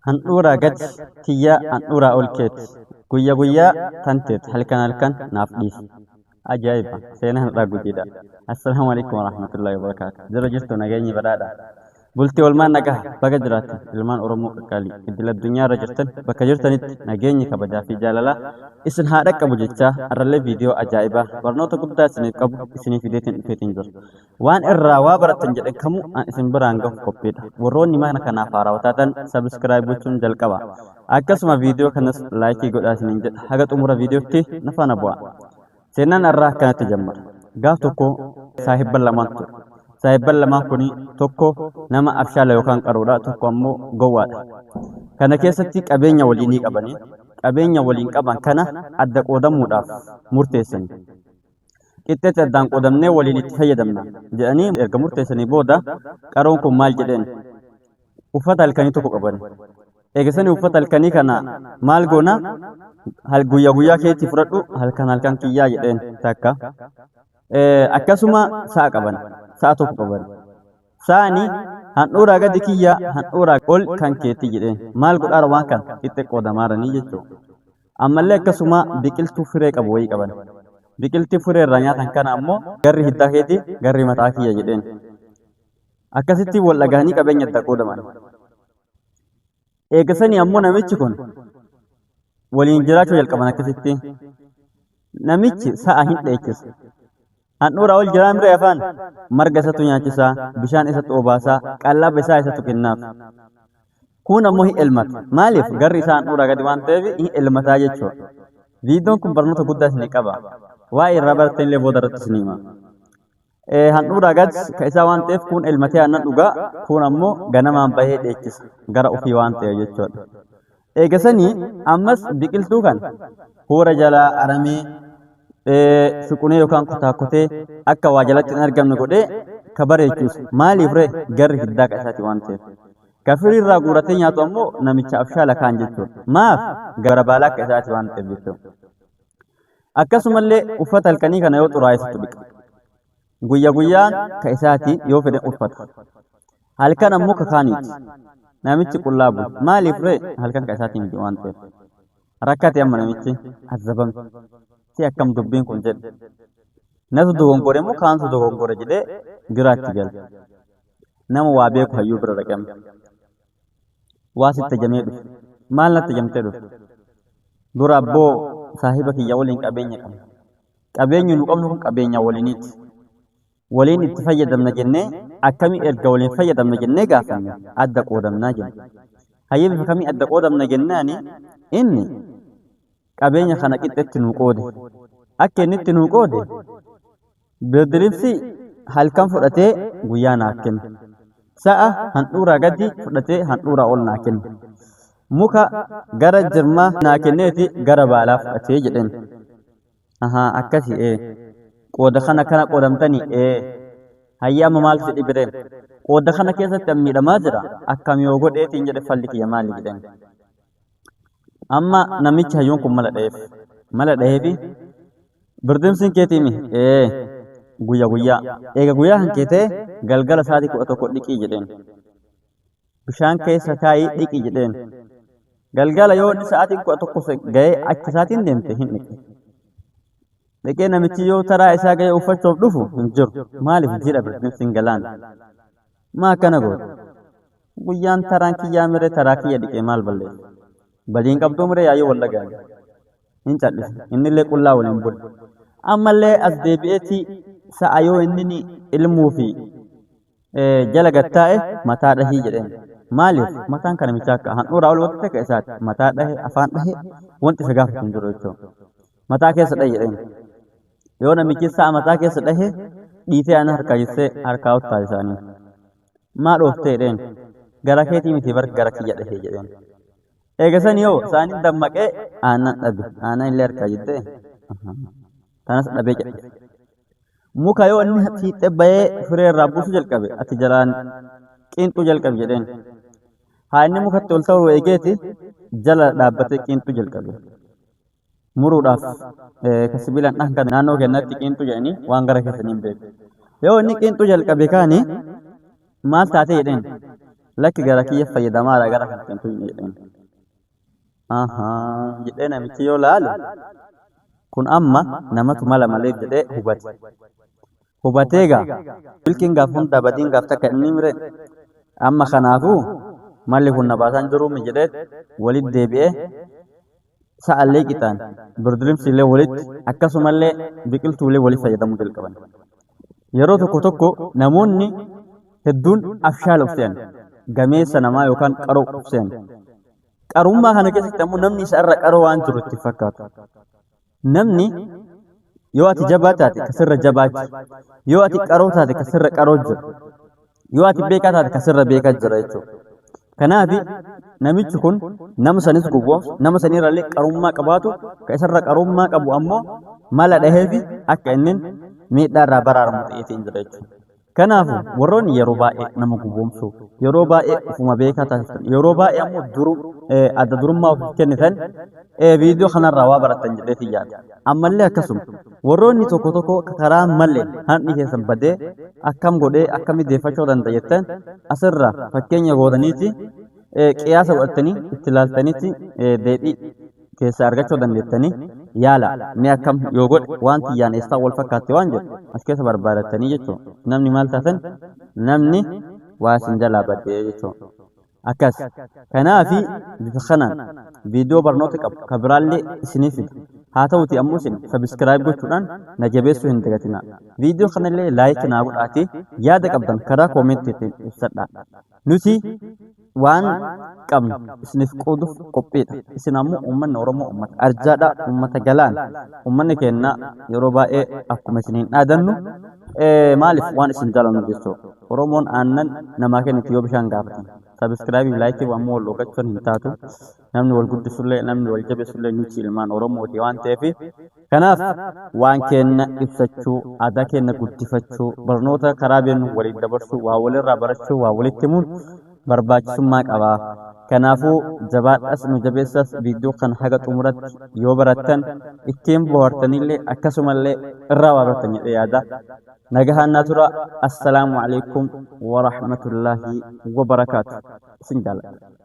Handhuuraa gad tiyyaa handhuuraa ol keeti. Guyyaa guyyaa tanteet halkan naaf dhiisi. Ajaa'iba! Seenaan irraa guddidha. Assalaamu alaikum warahmatullahi wabarakatuh. Jira jirtu nageenyi badhaadha. Bultii olmaan nagaa baga jiraattan ilmaan Oromoo qaqqaalii iddil addunyaa irra jirtan bakka jirtanitti nageenyi kabajaa fi jaalalaa isin haa dhaqqabu jechaa arrallee viidiyoo ajaa'ibaa barnoota guddaa isiniif qabu isiniif fideetiin dhufeetiin jiru. Waan irraa waa barattan jedhan kamuu isin biraan gahu qophiidha. Warroonni mana kanaaf haarawaa taatan sabiskiraayib gochuun jalqaba. Akkasuma viidiyoo kanas laayikii godhaa isiniin jedha. Haga xumura viidiyootti na faana bu'a. Seenaan irraa akkanatti jammara. Gaaf tokko saahibban lamaan ture. Saahibban lamaan kuni tokko nama abshaala yookaan qaruudha, tokko ammoo gowwaadha. Kana keessatti qabeenya waliinii qabanii qabeenya waliin qaban kana adda qoodamuudhaaf murteessani. Qixxeetti addaan qoodamnee waliin itti fayyadamna jedhanii erga murteessanii booda qaroon kun maal jedheen uffata halkanii tokko qaban. Eegisanii uffata halkanii kana maal goona guyyaa guyyaa keetti fudhadhu halkan kiyyaa jedheen takka. Akkasuma sa'a qaban. Sa'a tokko qaban. Saani handhuuraa gadi kiyyaa handhuuraa ol kan keetti jedheen maal godhaara waan kan itti qoodamaaranii jechuudha. Ammallee akkasuma biqiltuu firee qabu wayii qaban. Biqiltii firee irraa nyaatan kana ammoo garri hiddaa keetii garri mataa kiyya jedheen. Akkasitti wal dhagaanii qabeenya adda qoodaman. Eegasanii ammoo namichi kun waliin jiraachuu jalqaban akkasitti. Namichi sa'a hin dheechisa. Handhuuraa ol jiraa miree afaan marga isatu nyaachisaa, bishaan isatu obaasaa, qallaba isaa isatu kennaaf. Kun ammoo hin elmata. Maaliif garri isaa handhuuraa gadi waan ta'eef hin elmataa jechuudha. Viidiyoon kun barnoota guddaa isinii qaba. Waa'ee irraa barattan illee booda irratti isinii hima. Handhuuraa gadi ka isaa waan ta'eef kun elmatee aannan dhugaa, kun ammoo ganamaan bahee dheechisa gara ofii waan ta'eef jechuudha. Eegasanii ammas biqiltuu kan hoora jalaa aramee shuqunee yookaan kutaakutee akka waa jalatti hin argamne godhee ka bareechus maaliif ree garri hiddaa qasaati waan ta'eef. Ka firii irraa guuratee nyaatu ammoo namicha abshaala kaan jechuudha. Maaf gara baalaa akka isaati waan ta'eef jechuudha. Akkasumallee uffata halkanii kana yoo xuraa'eessitu dhiqa. Guyyaa guyyaan ka isaati yoo fedhe uffata. Halkan ammoo ka kaaniiti. Namichi qullaa bulu. Maaliif ree halkan ka isaati miti waan ta'eef. Rakkate amma namichi azabame. Si akkam dubbiin kun jedhe. Natu dogongore immoo kaantu dogongore jedhee biraatti gala. Nama waa beeku hayyuu bira dhaqame. Waa sitti jamee dhufe. Maal natti jamtee dhufe? Dura abboo saahiba kiyya waliin qabeenya qabna. Qabeenyi nu qabnu kun qabeenya waliiniiti. Waliin itti fayyadamna jennee akkamii erga waliin fayyadamna jennee gaafanne adda qoodamnaa jenna. Hayyee bifa kamii adda qoodamna jennaani inni qabeenya kana qixxeetti nuu qoode. Akka inni itti nuu qoode birdirimsi halkan fudhatee guyyaa naa kenna. Sa'a handhuuraa gadi fudhatee handhuuraa ol naa kenna. Muka gara jirmaa naa kenneeti gara baalaa fudhatee jedheen. Akkasi qooda kana qoodamtanii hayyee amma maaltu jedhi bireen. Qooda kana keessatti miidhamaa jira akkam yoo godheetiin jedhe falli kiyya maali jedheen. Amma namichi hayyuun kun mala dhaheefi birdirimsiin keetiimi guyyaa eega guyyaa kan keetee galgala sa'aatii 11 dhiqii jedheen. Bishaan keessa kaayii dhiqii jedheen. Galgala yoo inni sa'aatiin 11 ga'ee achi isaatiin deemte hin dhiqe. Dhiqee namichi yoo taraa isaa ga'ee uffachuuf dhufu hin jiru. Maaliif jidha birdirimsiin galaan? Maa akkana goote? Guyyaan taraan kiyyaa miree taraa kiyya dhiqee maal balleessa? Badiin qabduu miree yaayyoo wal dhagaan. Hin cal'ise. Innillee qullaa waliin bule. Ammallee as deebi'eetii sa'a yoo inni ilmuu fi jala gattaa'e mataa dhahii jedheen. Maaliif mataan kana michaa akka handhuuraa ol waqtii akka isaati mataa dhahee afaan dhahee wanti isa gaafatu hin jiru jechuudha. Mataa keessa dhahe jedheen. Yoo namichi sa'a mataa keessa dhahee dhiitee ana harkaa jissee harkaa uttaa isaanii. Maa dhooftee jedheen. Gara keetii miti bar gara kiyya dhahee jedheen. Eegasanii yoo isaanii dammaqee aannan dhabe. Aannan illee harkaa jittee. Kanas dhabee jedhe. Muka yoo inni fiixee bahee firee irraa buusuu jalqabe ati jalaan qiinxuu jalqabe jedheen. Haa inni mukatti ol ta'uu eegeeti jala dhaabbatee qiinxuu jalqabe. Muruudhaaf sibiilaan dhahan kan naannoo keenyatti qiinxuu jedhanii waan gara keessanii hin beeku. Yoo inni qiinxuu jalqabe kaani maal taatee jedheen. lakki gara kiyya fayyadamaadha gara kan kentu hin jedheen. Jedhee namichi yoo laalu kun amma namatu mala malee jedhee hubate. Hubatee gaa milkiin gaaf hunda badiin gaaf takka inni mire amma kanaafuu malli kun na baasaan jiruumi jedhee walitti deebi'ee sa'allee qixaan birdilimsiillee walitti akkasumallee biqiltuulee walitti fayyadamuu jalqaban. Yeroo tokko tokko namoonni hedduun afshaala ufseen gameessa namaa yookaan qaroo ufseen. Qarummaa kana keessatti ammoo namni isa irra qaroo waan jiru itti fakkaatu. Namni yoo ati jabaa taate kasirra jabaachi, yoo ati qaroo taate kasirra qaroo jira, yoo ati beekaa taate kasirra beekaa jira jechuudha. Kanaaf namichi kun nama sanis gowwoomsu, nama sanirrallee qarummaa qabaatu, ka isarra qarummaa qabu ammoo mala dhaheefi akka inni miidhaarraa baraaramu ta'eetiin jira jechuudha. Kanaafuu warroonni yeroo baay'ee nama gowwoomsu, yeroo baay'ee ofuma beekaa taasisan, yeroo baay'ee ammoo adda durummaa of kennitan viidiyoo kanarraa waa baratan jedheetii yaada. Ammallee akkasuma warroonni tokko tokko karaa mallee hanni keessan badee akkam godhee akkamitti deeffachuu danda'a jettan asirraa fakkeenya gootaniiti qiyaasa godhatanii itti ilaaltaniiti deebii keessa argachuu dandeettanii yaala mee akkam yoo godhe waan tiyyaan eessaa wal fakkaate waan jedhu as keessa barbaadatanii jechuudha. Namni maal taatan namni waa isin jalaa badee jechuudha. Akkas kanaafi bifa kanaan viidiyoo barnoota qabu ka biraallee isinii fidu. Haa ta'uti ammoo isin sabiskiraayib gochuudhaan na jabeessuu hin dagatinaa. Viidiyoo kanallee laayikii naa godhaatii yaada qabdan karaa koomentii ibsadhaa. Nuti waan qabnu isiniif qooduuf qophiidha. Isin ammoo uummanni Oromoo uummata arjaadha, uummata galaan. Uummanni keenya yeroo baay'ee akkuma isiniin dhaadannu maaliif waan isin jaalannu jechuudha. Oromoon aannan namaa kenniti yoo bishaan gaafatan. Sabiskiraabii laayikii ammoo wal dhoogachuun hin taatu. Namni wal guddisullee namni wal jabeessullee nuti ilmaan Oromooti waan ta'eef kanaaf waan keenya ibsachuu, aadaa keenya guddifachuu, barnoota karaa beeknu waliin dabarsuu, waa walirraa barachuu, waa walitti himuun barbaachisummaa qaba. Kanaafuu jabaadhas nu jabeessas viidiyoo kan haga xumuratti yoo barattan ittiin bohaartanillee akkasumallee irraa waa baratan jedhee yaada. Nagahaan naa tura. Assalaamu alaikum wa rahmatullahi wa barakaatu. Isin jaalladha.